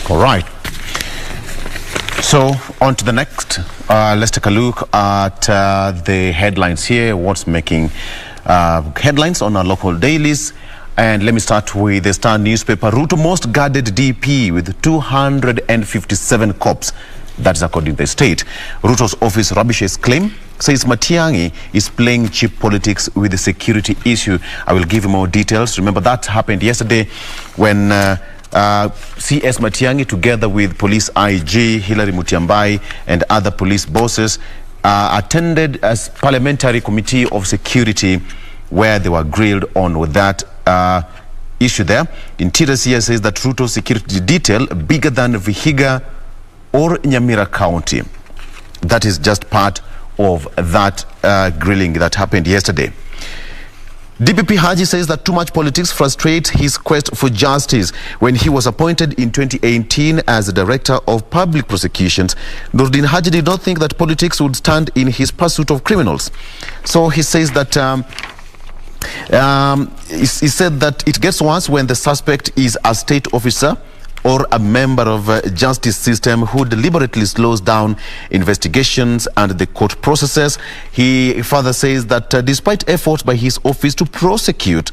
All right. So on to the next. Let's take a look at the headlines here. What's making headlines on our local dailies. And let me start with the Star newspaper. Ruto most guarded DP with 257 cops. That's according to the state. Ruto's office rubbishes claim, says Matiang'i is playing cheap politics with the security issue. I will give you more details. Remember, that happened yesterday when CS Matiang'i, together with police IG Hilary Mutyambai and other police bosses, attended as parliamentary committee of security, where they were grilled on with that issue there. Interior CS says that Ruto's security detail bigger than Vihiga or Nyamira County. That is just part of that grilling that happened yesterday. DPP Haji says that too much politics frustrates his quest for justice. When he was appointed in 2018 as the Director of Public Prosecutions, Doreen Haji did not think that politics would stand in his pursuit of criminals. So he says that he said that it gets worse when the suspect is a state officer or a member of a justice system who deliberately slows down investigations and the court processes. He further says that despite efforts by his office to prosecute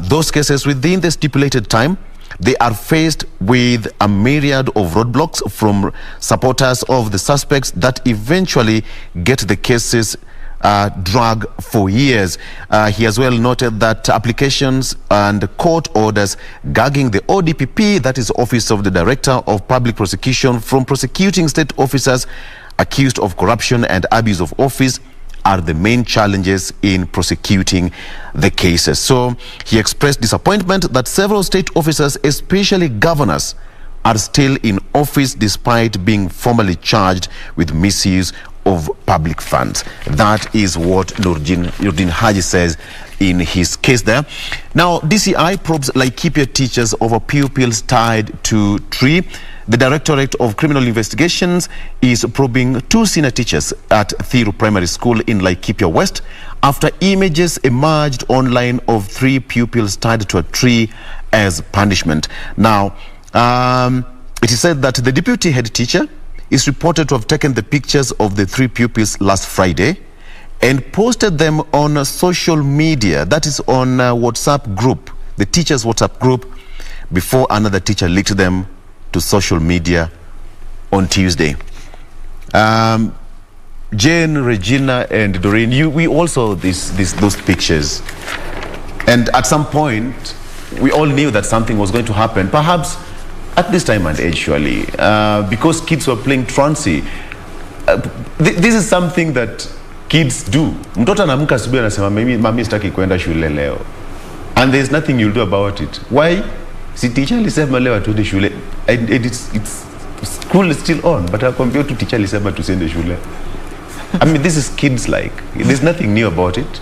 those cases within the stipulated time, they are faced with a myriad of roadblocks from supporters of the suspects that eventually get the cases drug for years. He as well noted that applications and court orders gagging the ODPP, that is Office of the Director of Public Prosecution, from prosecuting state officers accused of corruption and abuse of office are the main challenges in prosecuting the cases. So he expressed disappointment that several state officers, especially governors, are still in office despite being formally charged with misuse of public funds. That is what Nurdin Haji says in his case there. Now, DCI probes Laikipia teachers over pupils tied to tree. The Directorate of Criminal Investigations is probing two senior teachers at Thiru Primary School in Laikipia West after images emerged online of 3 pupils tied to a tree as punishment. Now, it is said that the deputy head teacher is reported to have taken the pictures of the 3 pupils last Friday and posted them on social media, that is on WhatsApp group, the teacher's WhatsApp group, before another teacher leaked them to social media on Tuesday. Jane, Regina, and Doreen, we all saw those pictures. And at some point, we all knew that something was going to happen, perhaps at this time and age, surely, because kids were playing truancy. This is something that kids do. Mtoto anaamka asubuhi anasema mami sitaki kwenda shule leo. And there's nothing you'll do about it. Why? Si teacher alisema leo tuende shule. And it's school is still on, but compared to teacher alisema tusiende shule. I mean, this is kids like. There's nothing new about it.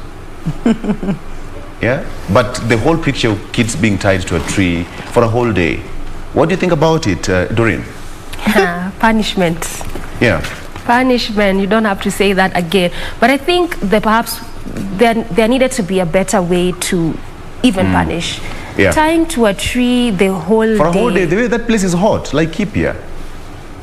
Yeah? But the whole picture of kids being tied to a tree for a whole day. What do you think about it, Doreen? Punishment. Yeah. Punishment. You don't have to say that again. But I think that perhaps there needed to be a better way to even punish. Yeah. Tying to a tree the whole day. For a whole day, the way that place is hot, like Laikipia.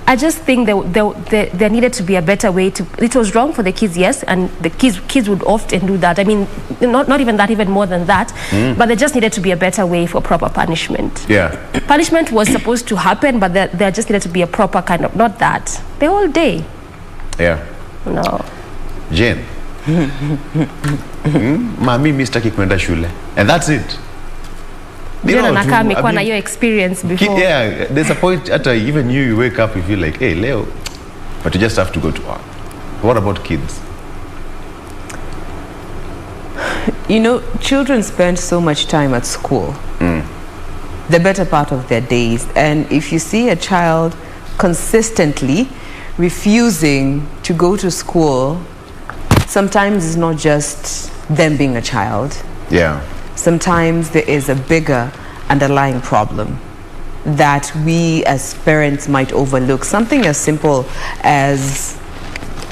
I just think there needed to be a better way to. It was wrong for the kids, yes, and the kids would often do that. I mean, not even that, even more than that. But there just needed to be a better way for proper punishment. Yeah. Punishment was supposed to happen, but there just needed to be a proper kind of, not that the whole day. Yeah. No. Jane. Mami mistaki kwenda shule, and that's it. Your experience before. Yeah, there's a point at even you wake up, you feel like, hey, Leo, but you just have to go to work. What about kids? You know, children spend so much time at school, the better part of their days. And if you see a child consistently refusing to go to school, sometimes it's not just them being a child. Yeah. Sometimes there is a bigger underlying problem that we as parents might overlook. Something as simple as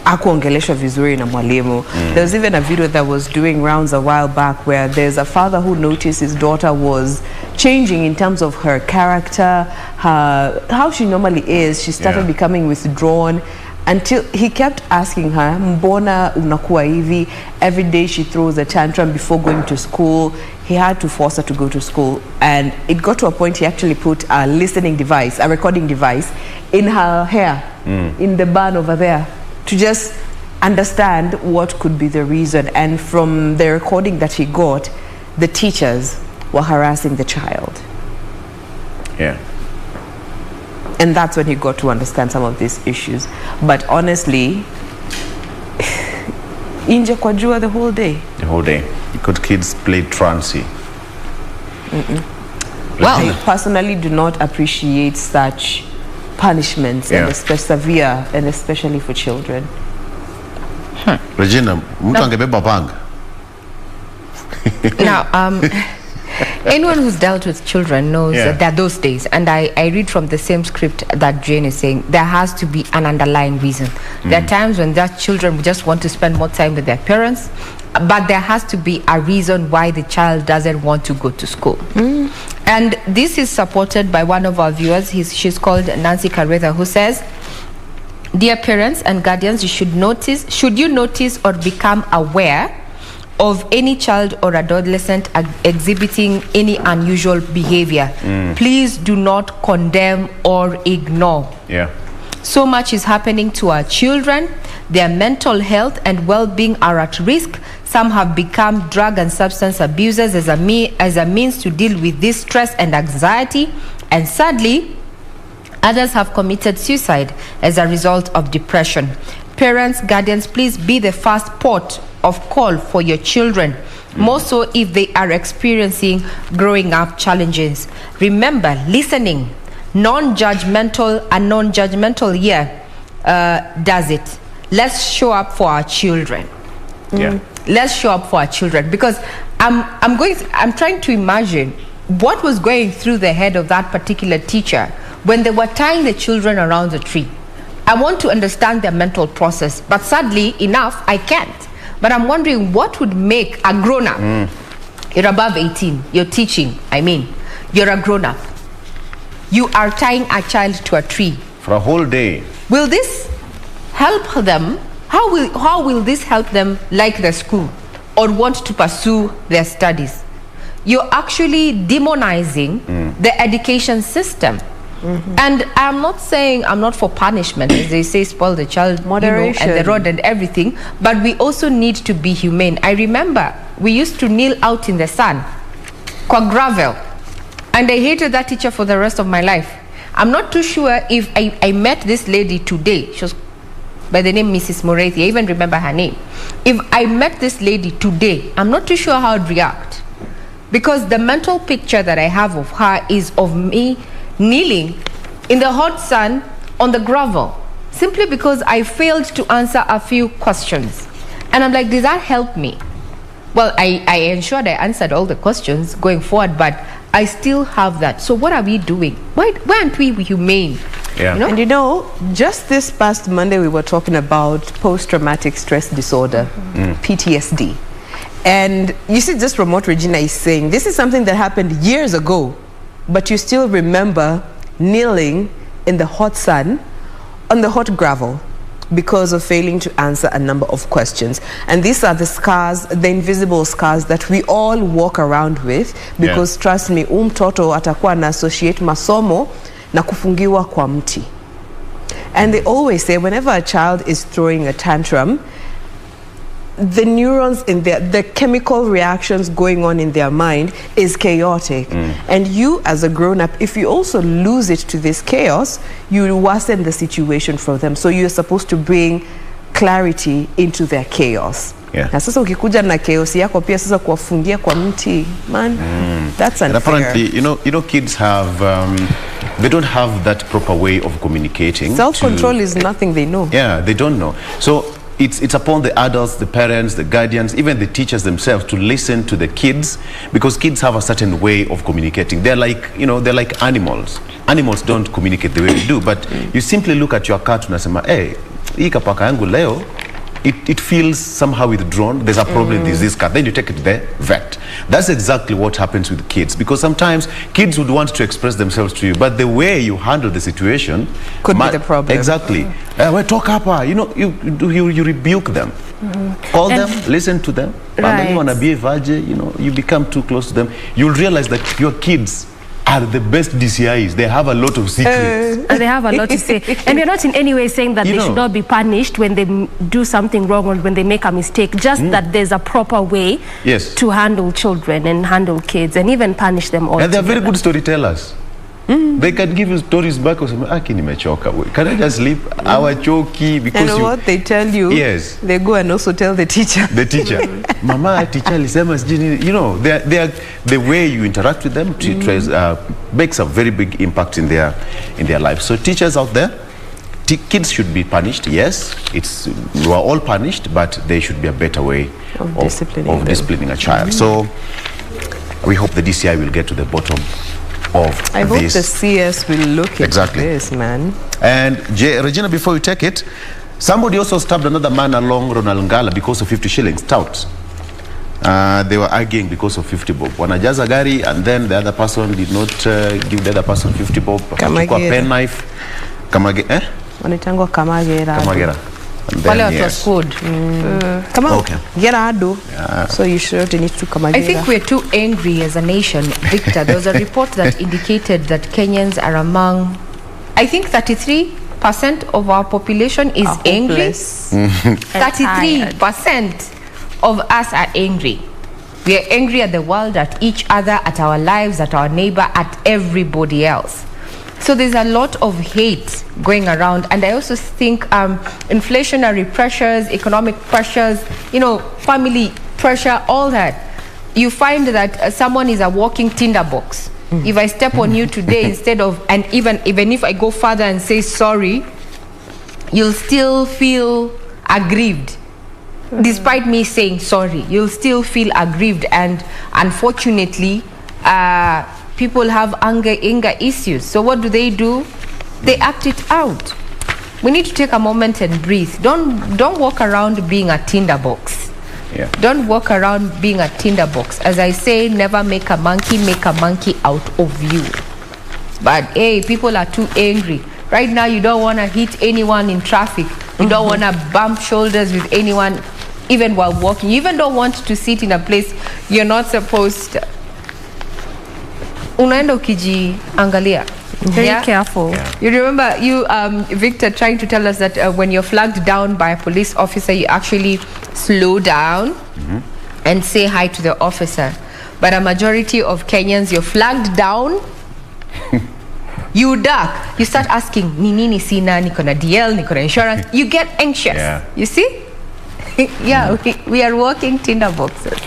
akuongelesha vizuri na mwalimu. There's even a video that was doing rounds a while back where there's a father who noticed his daughter was changing in terms of her character, how she normally is. She started becoming withdrawn, until he kept asking her, mbona unakuwa hivi? Every day she throws a tantrum before going to school. He had to force her to go to school, and it got to a point he actually put a listening device, a recording device, in her hair, in the bun over there, to just understand what could be the reason. And from the recording that he got, the teachers were harassing the child. Yeah. And that's when he got to understand some of these issues. But honestly, inje kwa jua the whole day. The whole day. Because kids play trancy. Well, I personally do not appreciate such punishments, and severe, and especially for children. Regina, mtu angebeba panga. Now, anyone who's dealt with children knows that there are those days, and I read from the same script that Jane is saying, there has to be an underlying reason. There are times when their children just want to spend more time with their parents, but there has to be a reason why the child doesn't want to go to school. And this is supported by one of our viewers. She's called Nancy Carretha, who says, dear parents and guardians, should you notice or become aware of any child or adolescent exhibiting any unusual behavior, please do not condemn or ignore. So much is happening to our children. Their mental health and well-being are at risk. Some have become drug and substance abusers as a means to deal with this stress and anxiety, and sadly, others have committed suicide as a result of depression. Parents, guardians, please be the first port of call for your children, more so if they are experiencing growing up challenges. Remember, listening, a non-judgmental does it. Let's show up for our children. Let's show up for our children, because I'm trying to imagine what was going through the head of that particular teacher when they were tying the children around the tree. I want to understand their mental process, but sadly enough, I can't. But I'm wondering what would make a grown-up, you're above 18, you're teaching, you're a grown-up. You are tying a child to a tree. For a whole day. Will this help them? How will this help them like the school or want to pursue their studies? You're actually demonizing the education system. And I'm not saying I'm not for punishment, as they say, spoil the child, moderation, and the rod and everything, but we also need to be humane. I remember we used to kneel out in the sun, kwa gravel, and I hated that teacher for the rest of my life. I'm not too sure if I met this lady today. She was by the name Mrs. Morethi. I even remember her name. If I met this lady today, I'm not too sure how I'd react, because the mental picture that I have of her is of me kneeling in the hot sun on the gravel, simply because I failed to answer a few questions. And I'm like, does that help me? Well, I ensured I answered all the questions going forward, but I still have that. So what are we doing? Why aren't we humane? And just this past Monday, we were talking about post-traumatic stress disorder, PTSD. And you see, just from what Regina is saying, this is something that happened years ago, but you still remember kneeling in the hot sun on the hot gravel because of failing to answer a number of questions. And these are the scars, the invisible scars that we all walk around with, because trust me, mtoto atakuwa na associate masomo na kufungiwa kwa mti. And they always say whenever a child is throwing a tantrum, the neurons in the chemical reactions going on in their mind is chaotic. And you as a grown-up, if you also lose it to this chaos, you worsen the situation for them. So you're supposed to bring clarity into their chaos. Na sasa ukikuja na chaos yako pia sasa kuwafungia kwa mti, man, that's unfair. And apparently, you know, kids have, they don't have that proper way of communicating. Self-control is nothing they know. Yeah, they don't know. So it's upon the adults, the parents, the guardians, even the teachers themselves to listen to the kids, because kids have a certain way of communicating. They're like, they're like animals. Animals don't communicate the way we do, but you simply look at your cat and say, hey, hii kapaka yangu leo it feels somehow withdrawn. There's a problem, there's this cut. Then you take it to the vet. That's exactly what happens with kids, because sometimes kids would want to express themselves to you, but the way you handle the situation could be the problem. Exactly. We talk up, you know, you rebuke them. Call them, listen to them. And then you want to be a virgin, you know, you become too close to them. You'll realize that your kids are the best DCIs. They have a lot of secrets. And they have a lot to say. And we're not in any way saying that they should not be punished when they do something wrong or when they make a mistake. Just that there's a proper way to handle children and handle kids and even punish them all. And they're very good storytellers. They can give you stories back or something. Can I just sleep? Our choky because and what they tell you, they go and also tell the teacher. The teacher, Mama, teacher, you know, the way you interact with them makes a very big impact in their lives. So teachers out there, kids should be punished. Yes, we are all punished, but there should be a better way of disciplining a child. So we hope the DCI will get to the bottom of I hope the CS will look at this, man. And Regina, before you take it, somebody also stabbed another man along Ronald Ngala because of 50 shillings, tout. They were arguing because of 50 bob. Wanajaza gari, and then the other person did not give the other person 50 bob. Took a pen knife. Wanitangwa Kamagera. Wale watu was good. Come on, Gerardo. So you sure need to come again. I think we're too angry as a nation, Victor. There was a report that indicated that Kenyans are among, I think 33% of our population is angry. 33% of us are angry. We are angry at the world, at each other, at our lives, at our neighbor, at everybody else. So there's a lot of hate going around, and I also think inflationary pressures, economic pressures, you know, family pressure, all that. You find that someone is a walking tinderbox. If I step on you today, instead of, and even if I go further and say sorry, you'll still feel aggrieved. Despite me saying sorry, you'll still feel aggrieved, and unfortunately, people have anger issues. So what do? They act it out. We need to take a moment and breathe. Don't walk around being a tinderbox. Don't walk around being a tinderbox. As I say, never make a monkey out of you. But hey, people are too angry. Right now, you don't want to hit anyone in traffic. You don't want to bump shoulders with anyone, even while walking. You even don't want to sit in a place you're not supposed to. Unaenda ukijiangalia. Very careful. You remember Victor trying to tell us that when you're flagged down by a police officer, you actually slow down and say hi to the officer. But a majority of Kenyans, you're flagged down, you duck. You start asking, nini sina, niko na DL, niko na insurance. You get anxious. You see? we are walking tinderboxes.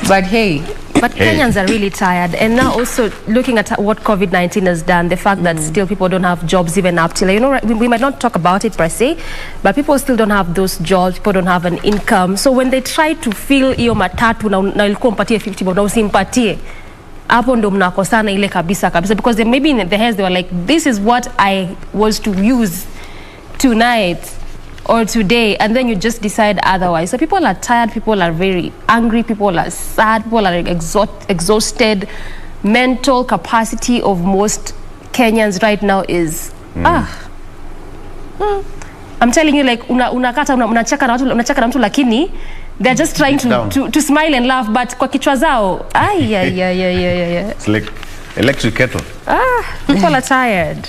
But hey. But Kenyans are really tired, and now also looking at what COVID-19 has done, the fact that still people don't have jobs even up till, you know, we might not talk about it per se, but people still don't have those jobs, people don't have an income. So when they try to fill iyo matatu na ilikuwa mpatie 50 bob na usimpatie, hapo ndo mnakosana ile kabisa, because they maybe in their heads they were like, this is what I was to use tonight or today, and then you just decide otherwise. So people are tired, people are very angry, people are sad, people are exhausted. Mental capacity of most Kenyans right now is I'm telling you, like unacheka na mtu lakini they're just trying to smile and laugh, but kwa kichwa zao it's like electric kettle. People are tired.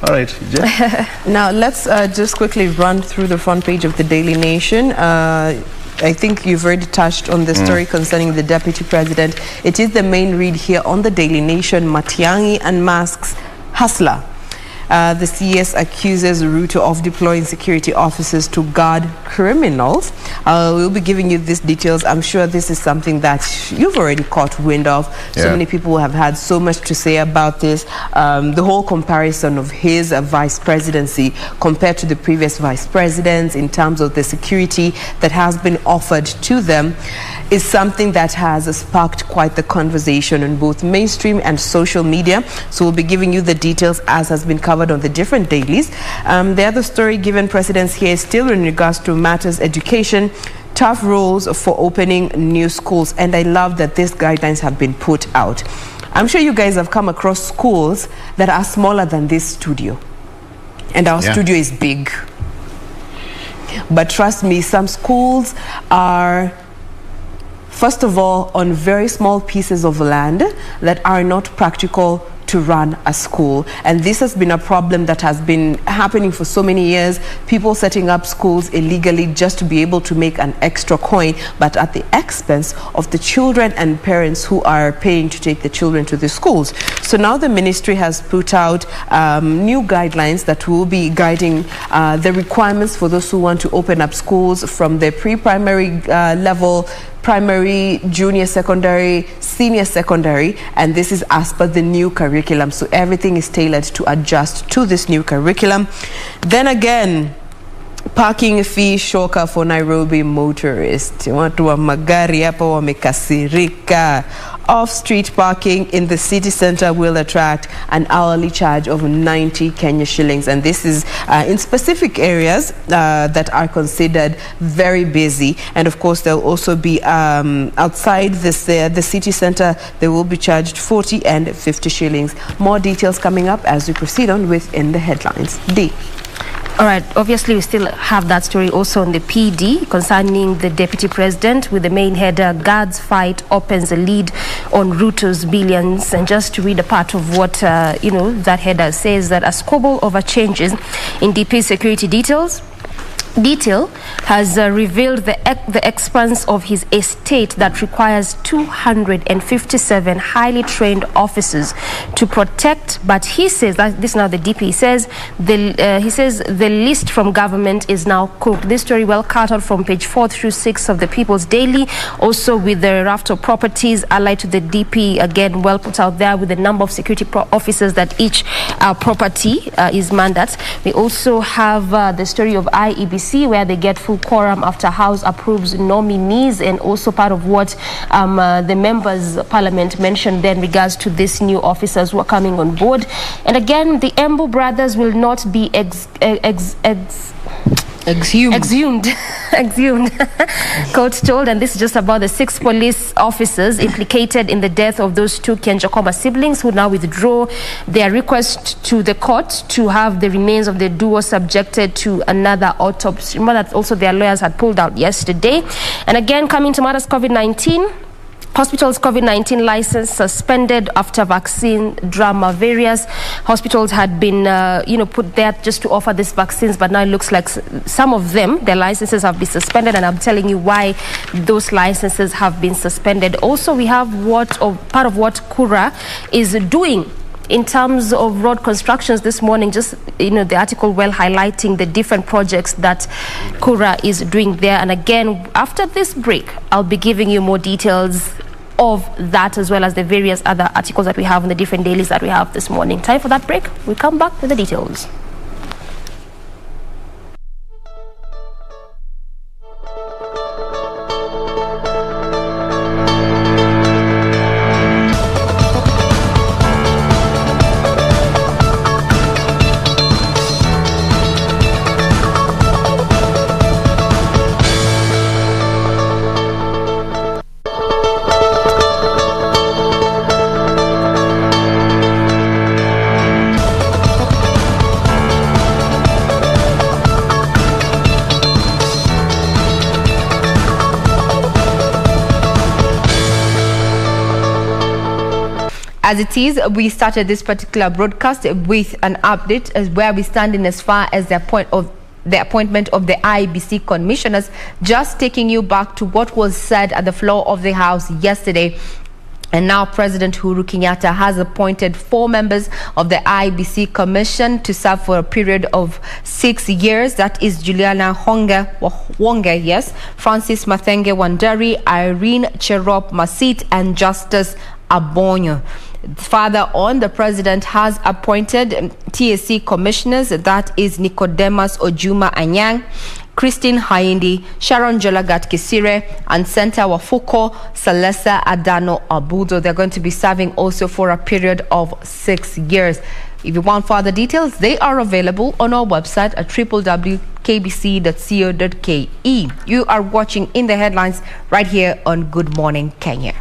All right, Jeff. Now let's just quickly run through the front page of the Daily Nation. I think you've already touched on the story concerning the deputy president. It is the main read here on the Daily Nation. Matiang'i unmasks hustler. The CS accuses Ruto of deploying security officers to guard criminals. We'll be giving you these details. I'm sure this is something that you've already caught wind of. So many people have had so much to say about this. The whole comparison of his vice presidency compared to the previous vice presidents in terms of the security that has been offered to them is something that has sparked quite the conversation on both mainstream and social media. So we'll be giving you the details as has been covered on the different dailies. The other story given precedence here is still in regards to matters education, tough rules for opening new schools. And I love that these guidelines have been put out. I'm sure you guys have come across schools that are smaller than this studio. And our studio is big. But trust me, some schools are, first of all, on very small pieces of land that are not practical to run a school. And this has been a problem that has been happening for so many years. People setting up schools illegally just to be able to make an extra coin, but at the expense of the children and parents who are paying to take the children to the schools. So now the ministry has put out new guidelines that will be guiding the requirements for those who want to open up schools from the pre-primary level, primary, junior secondary, senior secondary, and this is as per the new curriculum. So everything is tailored to adjust to this new curriculum. Then again, parking fee shoka for Nairobi motorists. Watu wa magari hapa wamekasirika. Off-street parking in the city center will attract an hourly charge of 90 Kenya shillings. And this is in specific areas that are considered very busy. And of course, there'll also be outside this, the city center, they will be charged 40 and 50 shillings. More details coming up as we proceed on with In the Headlines. D. All right, obviously we still have that story also on the PD concerning the deputy president, with the main header, guards fight opens a lead on Ruto's billions. And just to read a part of what, that header says, that a squabble over changes in DP security detail has revealed the expanse of his estate that requires 257 highly trained officers to protect. But he says that this, now the DP says the list from government is now cooked. This story well cut out from page 4 through 6 of the People's Daily, also with the raft of properties allied to the DP, again well put out there with the number of security officers that each property is mandates. We also have the story of IEBC, where they get full quorum after House approves nominees, and also part of what the members of Parliament mentioned then in regards to these new officers who are coming on board. And again, the Embu brothers will not be exhumed. Court told, and this is just about the 6 police officers implicated in the death of those 2 Kenjakoma siblings, who now withdraw their request to the court to have the remains of the duo subjected to another autopsy. Remember that also their lawyers had pulled out yesterday. And again, coming to matters COVID-19, hospitals' COVID-19 license suspended after vaccine drama. Various hospitals had been, put there just to offer these vaccines, but now it looks like some of them, their licenses have been suspended, and I'm telling you why those licenses have been suspended. Also, we have part of what Kura is doing in terms of road constructions this morning. Just, the article well highlighting the different projects that Kura is doing there. And again, after this break, I'll be giving you more details of that, as well as the various other articles that we have on the different dailies that we have this morning. Time for that break. We'll come back with the details. As it is, we started this particular broadcast with an update as where we stand in as far as the appointment of the IBC commissioners. Just taking you back to what was said at the floor of the House yesterday. And now President Uhuru Kenyatta has appointed 4 members of the IEBC Commission to serve for a period of 6 years. That is Juliana Wonge, yes, Francis Mathenge Wandari, Irene Cherop Masit, and Justice Abonyo. Further on, the president has appointed TSC commissioners. That is Nicodemus Ojuma Anyang, Christine Haindi, Sharon Jolagat Kisire, and Senta Wafuko Salesa Adano Abudo. They're going to be serving also for a period of 6 years. If you want further details, they are available on our website at www.kbc.co.ke. You are watching In the Headlines right here on Good Morning Kenya.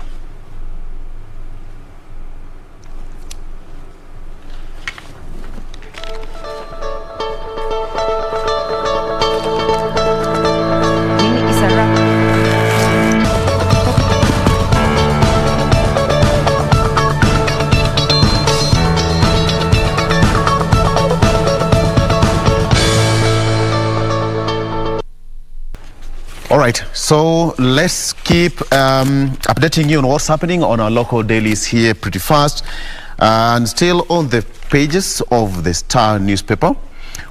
All right, so let's keep updating you on what's happening on our local dailies here pretty fast. And still on the pages of the Star newspaper,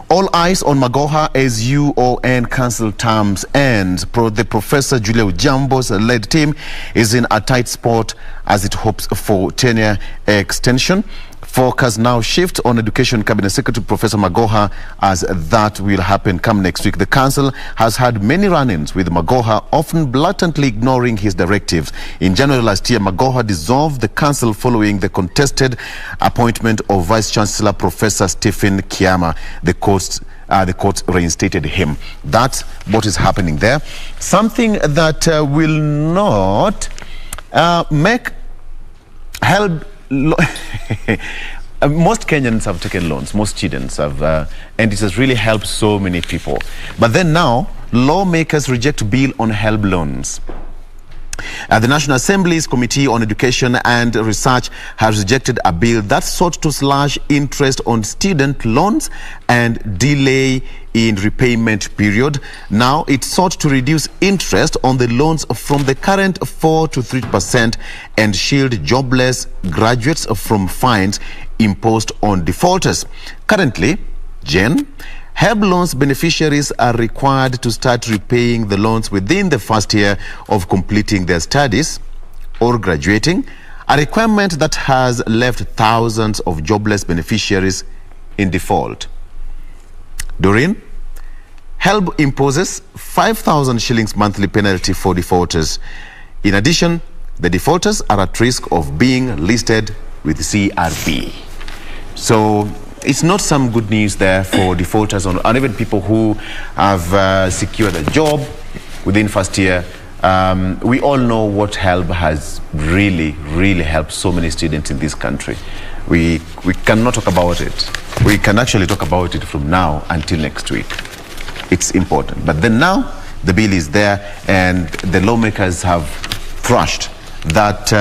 all eyes on Magoha as UON council terms ends. The Professor Julia Ujambo's led team is in a tight spot as it hopes for tenure extension. Focus now shift on Education Cabinet Secretary Professor Magoha, as that will happen come next week. The council has had many run-ins with Magoha, often blatantly ignoring his directives. In January last year, Magoha dissolved the council following the contested appointment of Vice Chancellor Professor Stephen Kiama. The court reinstated him. That's what is happening there. Something that will not help. Most Kenyans have taken loans, most students have, and it has really helped so many people. But then now, lawmakers reject bill on HELB loans. The National Assembly's Committee on Education and Research has rejected a bill that sought to slash interest on student loans and delay in repayment period. Now it sought to reduce interest on the loans from the current 4 to 3% and shield jobless graduates from fines imposed on defaulters. Currently, Jain, HELB loans beneficiaries are required to start repaying the loans within the first year of completing their studies or graduating, a requirement that has left thousands of jobless beneficiaries in default. Doreen, HELB imposes 5,000 shillings monthly penalty for defaulters. In addition, the defaulters are at risk of being listed with CRB. So it's not some good news there for defaulters and even people who have secured a job within first year. We all know what HELB has really helped so many students in this country. We cannot talk about it. We can actually talk about it from now until next week. It's important. But then now the bill is there and the lawmakers have crushed that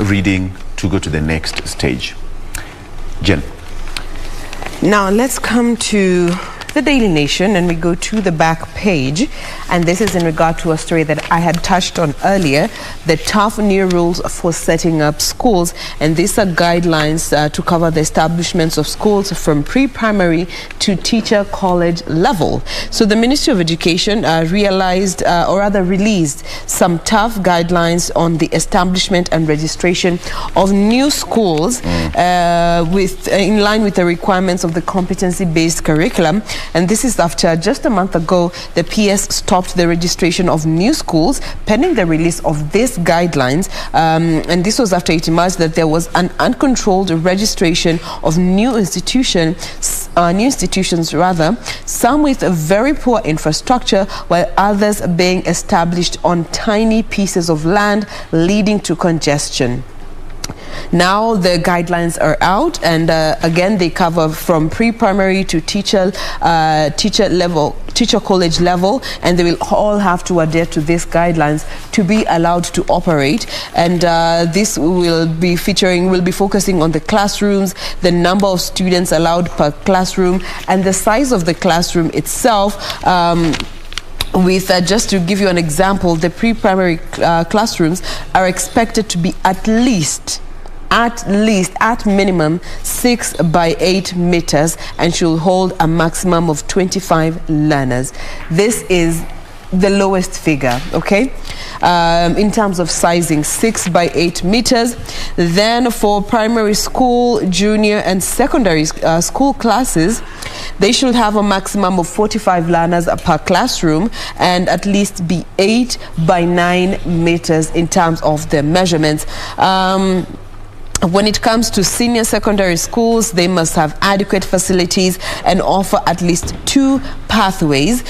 reading to go to the next stage. Jen. Now let's come to the Daily Nation and we go to the back page, and this is in regard to a story that I had touched on earlier, the tough new rules for setting up schools, and these are guidelines to cover the establishments of schools from pre-primary to teacher college level. So the Ministry of Education released some tough guidelines on the establishment and registration of new schools in line with the requirements of the competency-based curriculum. And this is after just a month ago, the PS stopped the registration of new schools pending the release of these guidelines. And this was after it emerged that there was an uncontrolled registration of new institutions, some with a very poor infrastructure, while others being established on tiny pieces of land, leading to congestion. Now the guidelines are out, and again they cover from pre-primary to teacher college level, and they will all have to adhere to these guidelines to be allowed to operate. And this will be focusing on the classrooms, the number of students allowed per classroom, and the size of the classroom itself. with, just to give you an example, the pre-primary classrooms are expected to be at minimum 6 by 8 meters and should hold a maximum of 25 learners. This is the lowest figure, okay, in terms of sizing, 6 by 8 meters. Then for primary school, junior and secondary school classes, they should have a maximum of 45 learners per classroom and at least be 8 by 9 meters in terms of the measurements. When it comes to senior secondary schools, they must have adequate facilities and offer at least 2 pathways.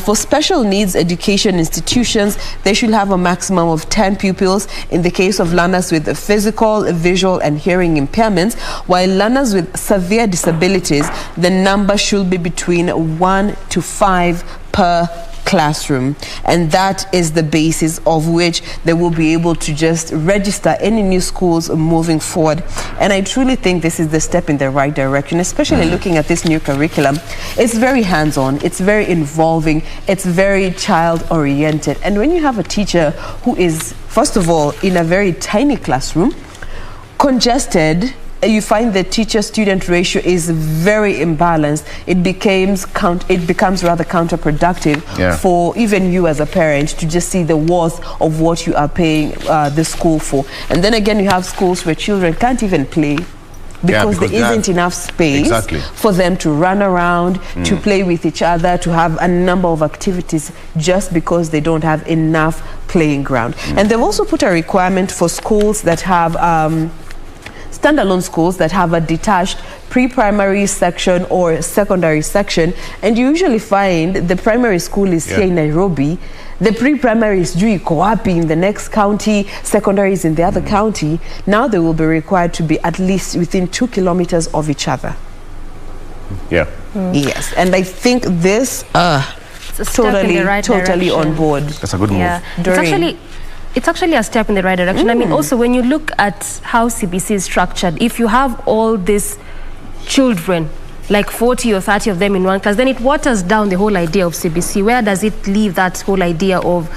For special needs education institutions, they should have a maximum of 10 pupils in the case of learners with physical, visual and hearing impairments, while learners with severe disabilities, the number should be between 1 to 5 per classroom, and that is the basis of which they will be able to just register any new schools moving forward. And I truly think this is the step in the right direction, especially looking at this new curriculum. It's very hands-on, it's very involving, it's very child-oriented. And when you have a teacher who is, first of all, in a very tiny classroom, congested, you find the teacher-student ratio is very imbalanced. It becomes rather counterproductive for even you as a parent to just see the worth of what you are paying the school for. And then again, you have schools where children can't even play because there isn't enough space for them to run around, to play with each other, to have a number of activities, just because they don't have enough playing ground. And they've also put a requirement for schools that have standalone schools that have a detached pre-primary section or secondary section, and you usually find the primary school is here in Nairobi, the pre-primary is in the next county, secondary is in the other county. Now they will be required to be at least within 2 kilometers of each other. Yes, and I think this totally on board. That's a good move. It's actually a step in the right direction. I mean, also when you look at how CBC is structured, if you have all these children, like 40 or 30 of them in one class, then it waters down the whole idea of CBC. Where does it leave that whole idea of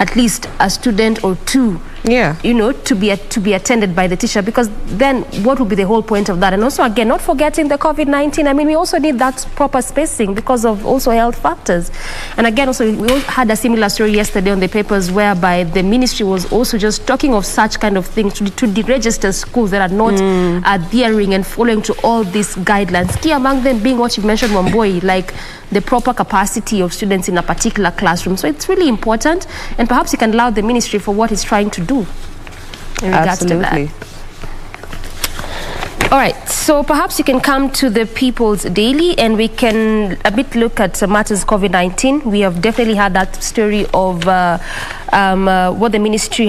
at least a student or two, you know, to be attended by the teacher? Because then what would be the whole point of that? And also, again, not forgetting the COVID-19. I mean, we also need that proper spacing because of also health factors. And again, also, we all had a similar story yesterday on the papers whereby the ministry was also just talking of such kind of things to deregister schools that are not adhering and following to all these guidelines. Key among them being what you mentioned, Wambui, like the proper capacity of students in a particular classroom. So it's really important, and perhaps you can allow the ministry for what it's trying to do in regards to that. All right, so perhaps you can come to the People's Daily and we can a bit look at matters COVID-19. We have definitely had that story of what the ministry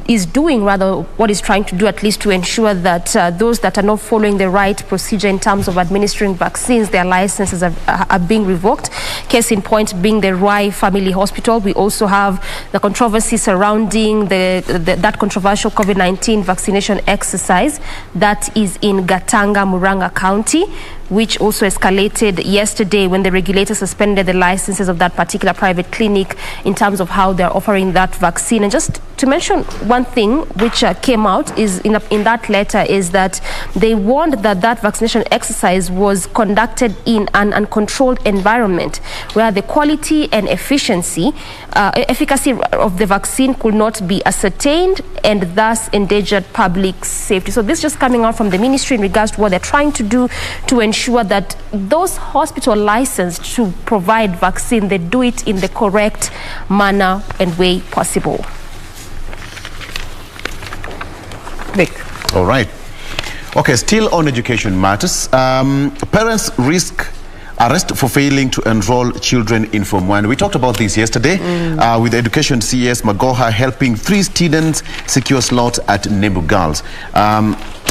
is doing, rather what it's trying to do, at least to ensure that those that are not following the right procedure in terms of administering vaccines, their licenses are being revoked. Case in point being the Rai Family Hospital. We also have the controversy surrounding that controversial COVID-19 vaccination exercise that is in Gatanga, Muranga County, which also escalated yesterday when the regulator suspended the licenses of that particular private clinic in terms of how they're offering that vaccine. And just to mention one thing which came out is in that letter is that they warned that vaccination exercise was conducted in an uncontrolled environment where the quality and efficacy of the vaccine could not be ascertained and thus endangered public safety. So this is just coming out from the ministry in regards to what they're trying to do to ensure that those hospital licensed to provide vaccine, they do it in the correct manner and way possible. Vic. All right. Okay, still on education matters. Parents risk arrest for failing to enroll children in Form 1. We talked about this yesterday with Education CS Magoha helping 3 students secure slots at Nembu Girls.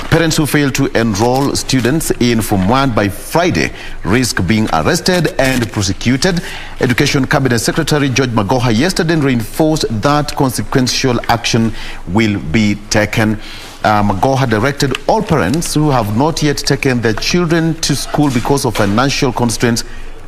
Parents who fail to enroll students in Form 1 by Friday risk being arrested and prosecuted. Education Cabinet Secretary George Magoha yesterday reinforced that consequential action will be taken. Magoha directed all parents who have not yet taken their children to school because of financial constraints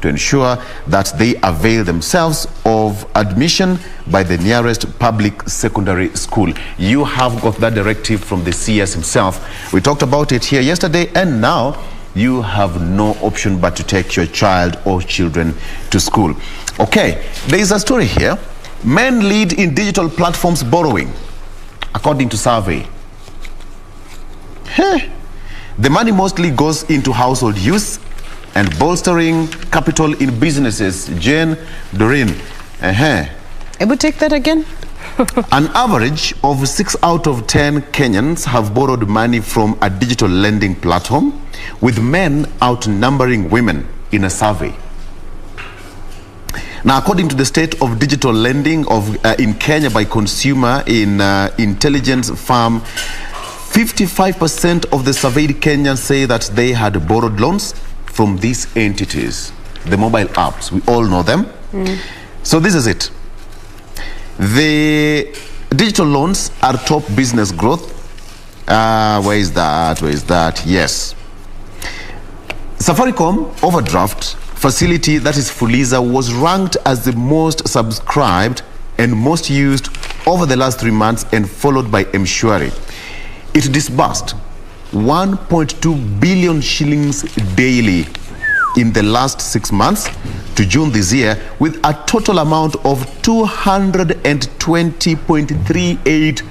to ensure that they avail themselves of admission by the nearest public secondary school. You have got that directive from the CS himself. We talked about it here yesterday, and now you have no option but to take your child or children to school. Okay, there is a story here. Men lead in digital platforms borrowing, according to survey. The money mostly goes into household use and bolstering capital in businesses. Jain, Doreen. Able take that again? An average of 6 out of 10 Kenyans have borrowed money from a digital lending platform, with men outnumbering women in a survey. Now, according to the state of digital lending in Kenya by consumer intelligence firm, 55% of the surveyed Kenyans say that they had borrowed loans from these entities, the mobile apps. We all know them. So this is it. The digital loans are top business growth. Where is that? Where is that? Yes. Safaricom overdraft facility, that is Fuliza, was ranked as the most subscribed and most used over the last 3 months, and followed by M-Shwari. It disbursed 1.2 billion shillings daily in the last 6 months to June this year, with a total amount of 220.38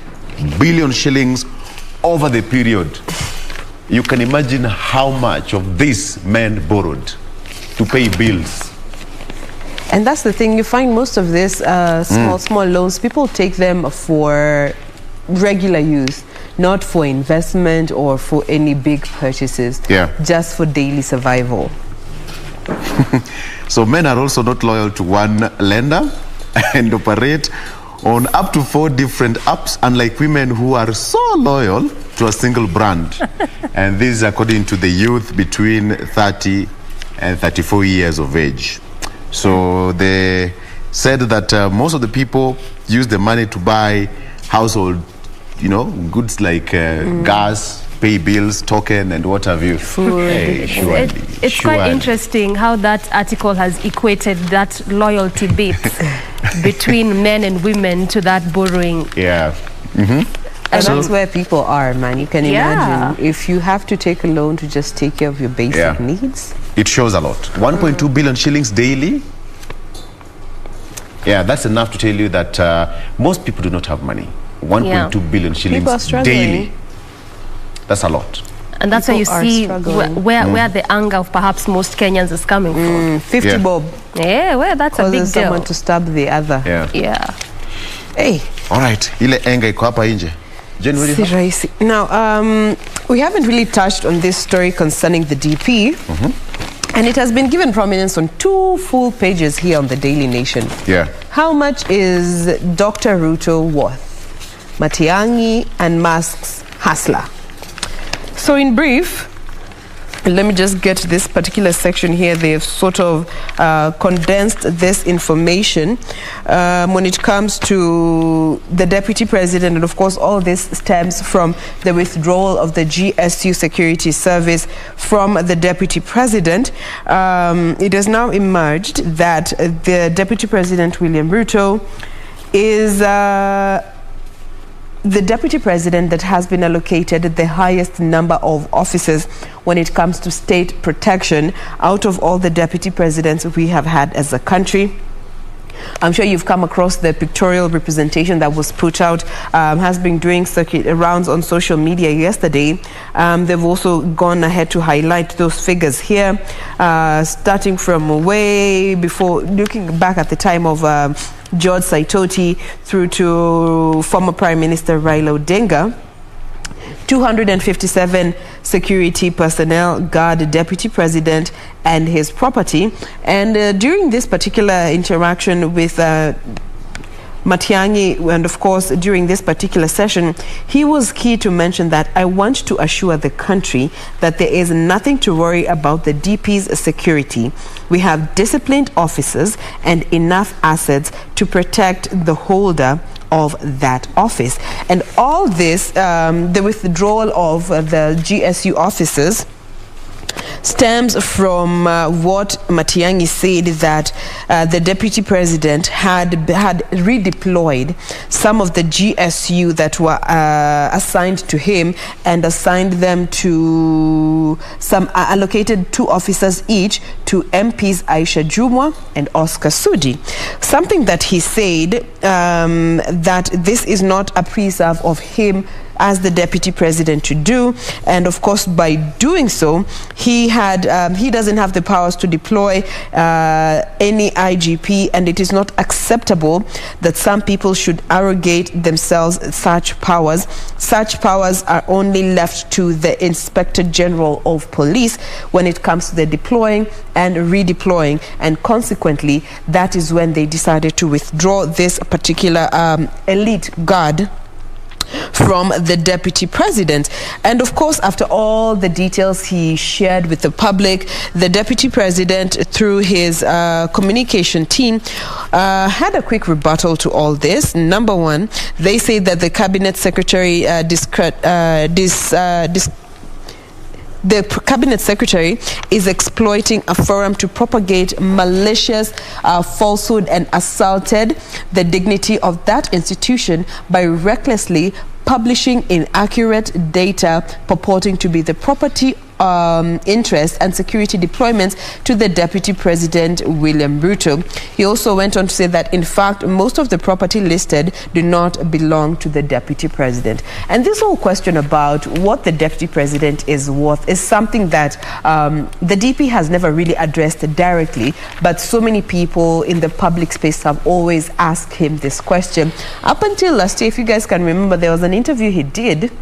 billion shillings over the period. You can imagine how much of this men borrowed to pay bills. And that's the thing, you find most of this small loans, people take them for regular use, not for investment or for any big purchases, just for daily survival. So men are also not loyal to one lender and operate on up to 4 different apps, unlike women who are so loyal to a single brand. And this is according to the youth between 30 and 34 years of age. So they said that most of the people use the money to buy household, goods like gas, pay bills, token, and what have you. Food. It's quite interesting how that article has equated that loyalty bit between men and women to that borrowing. Yeah. And that's where people are, man. You can imagine if you have to take a loan to just take care of your basic needs. It shows a lot. 1.2 billion shillings daily. Yeah, that's enough to tell you that most people do not have money. 1.2 billion shillings daily. That's a lot. And that's where you see where the anger of perhaps most Kenyans is coming from. 50 bob. Yeah, well, that's a big deal. Someone to stab the other. Yeah. Hey. All right. Ile anger iko hapa nje. Now, we haven't really touched on this story concerning the DP. And it has been given prominence on 2 full pages here on the Daily Nation. Yeah. How much is Dr. Ruto worth? Matiang'i and Musk's hustler. So in brief, let me just get this particular section here. They've sort of condensed this information when it comes to the deputy president. And of course, all this stems from the withdrawal of the GSU security service from the deputy president. It has now emerged that the deputy president, William Ruto, is the deputy president that has been allocated the highest number of officers when it comes to state protection out of all the deputy presidents we have had as a country. I'm sure you've come across the pictorial representation that was put out, has been doing circuit rounds on social media yesterday. They've also gone ahead to highlight those figures here, starting from way before, looking back at the time of George Saitoti through to former Prime Minister Raila Odinga. 257 security personnel guard the deputy president and his property. And during this particular interaction with Matiang'i, and of course during this particular session, he was key to mention that I want to assure the country that there is nothing to worry about the DP's security. We have disciplined officers and enough assets to protect the holder of that office. And all this, the withdrawal of the GSU officers, stems from what Matiang'i said, that the deputy president had redeployed some of the GSU that were assigned to him and assigned them to allocated 2 officers each to MPs Aisha Jumwa and Oscar Sudi. Something that he said that this is not a preserve of him as the deputy president to do, and of course by doing so he doesn't have the powers to deploy any IGP, and it is not acceptable that some people should arrogate themselves such powers. Such powers are only left to the Inspector General of Police when it comes to the deploying and redeploying, and consequently that is when they decided to withdraw this particular elite guard from the deputy president. And of course, after all the details he shared with the public, the deputy president, through his communication team, had a quick rebuttal to all this. Number one, they say that the cabinet secretary the cabinet secretary is exploiting a forum to propagate malicious falsehood and assaulted the dignity of that institution by recklessly publishing inaccurate data purporting to be the property interest and security deployments to the Deputy President William Ruto. He also went on to say that in fact most of the property listed do not belong to the Deputy President. And this whole question about what the Deputy President is worth is something that the DP has never really addressed directly, but so many people in the public space have always asked him this question. Up until last year, if you guys can remember, there was an interview he did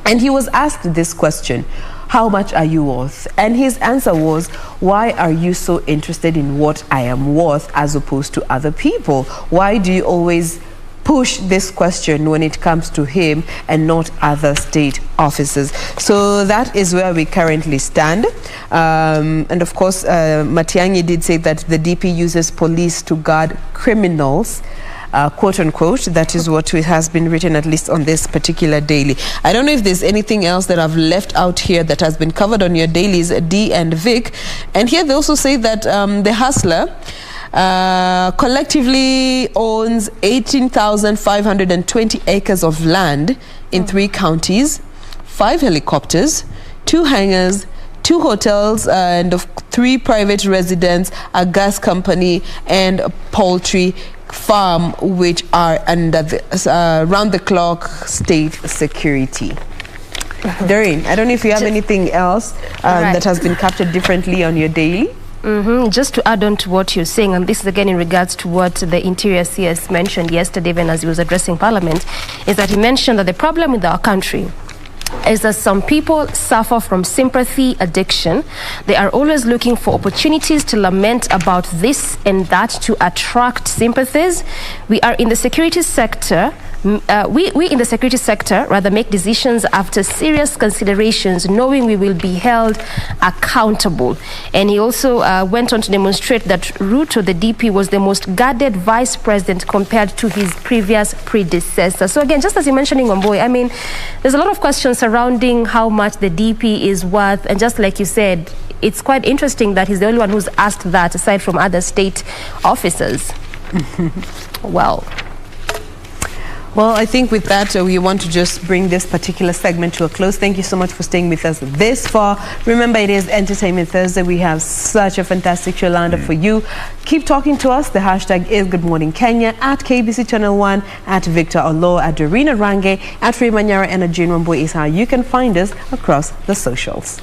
and he was asked this question: how much are you worth? And his answer was, why are you so interested in what I am worth as opposed to other people? Why do you always push this question when it comes to him and not other state officers? So that is where we currently stand. And of course, Matiang'i did say that the DP uses police to guard criminals, quote unquote. That is what has been written, at least on this particular daily. I don't know if there's anything else that I've left out here that has been covered on your dailies, D and Vic. And here they also say that the hustler collectively owns 18,520 acres of land in 3 counties, 5 helicopters, 2 hangars, 2 hotels, and 3 private residents, a gas company, and a poultry farm, which are under the round-the-clock state security. Doreen, I don't know if you have anything else that has been captured differently on your daily. Just to add on to what you're saying, and this is again in regards to what the Interior CS mentioned yesterday when as he was addressing Parliament, is that he mentioned that the problem with our country is that some people suffer from sympathy addiction. They are always looking for opportunities to lament about this and that to attract sympathies. We are in the security sector. We in the security sector rather make decisions after serious considerations, knowing we will be held accountable. And he also went on to demonstrate that Ruto, the DP, was the most guarded vice president compared to his previous predecessor. So again, just as you mentioned, Wambui, I mean, there's a lot of questions surrounding how much the DP is worth. And just like you said, it's quite interesting that he's the only one who's asked that aside from other state officers. Well, I think with that, we want to just bring this particular segment to a close. Thank you so much for staying with us this far. Remember, it is Entertainment Thursday. We have such a fantastic show lined up for you. Keep talking to us. The hashtag is Good Morning Kenya, at KBC Channel 1, at Victor Oloo, at Doreen Arange, at Ray Manyara, and at Jain Wambui is how you can find us across the socials.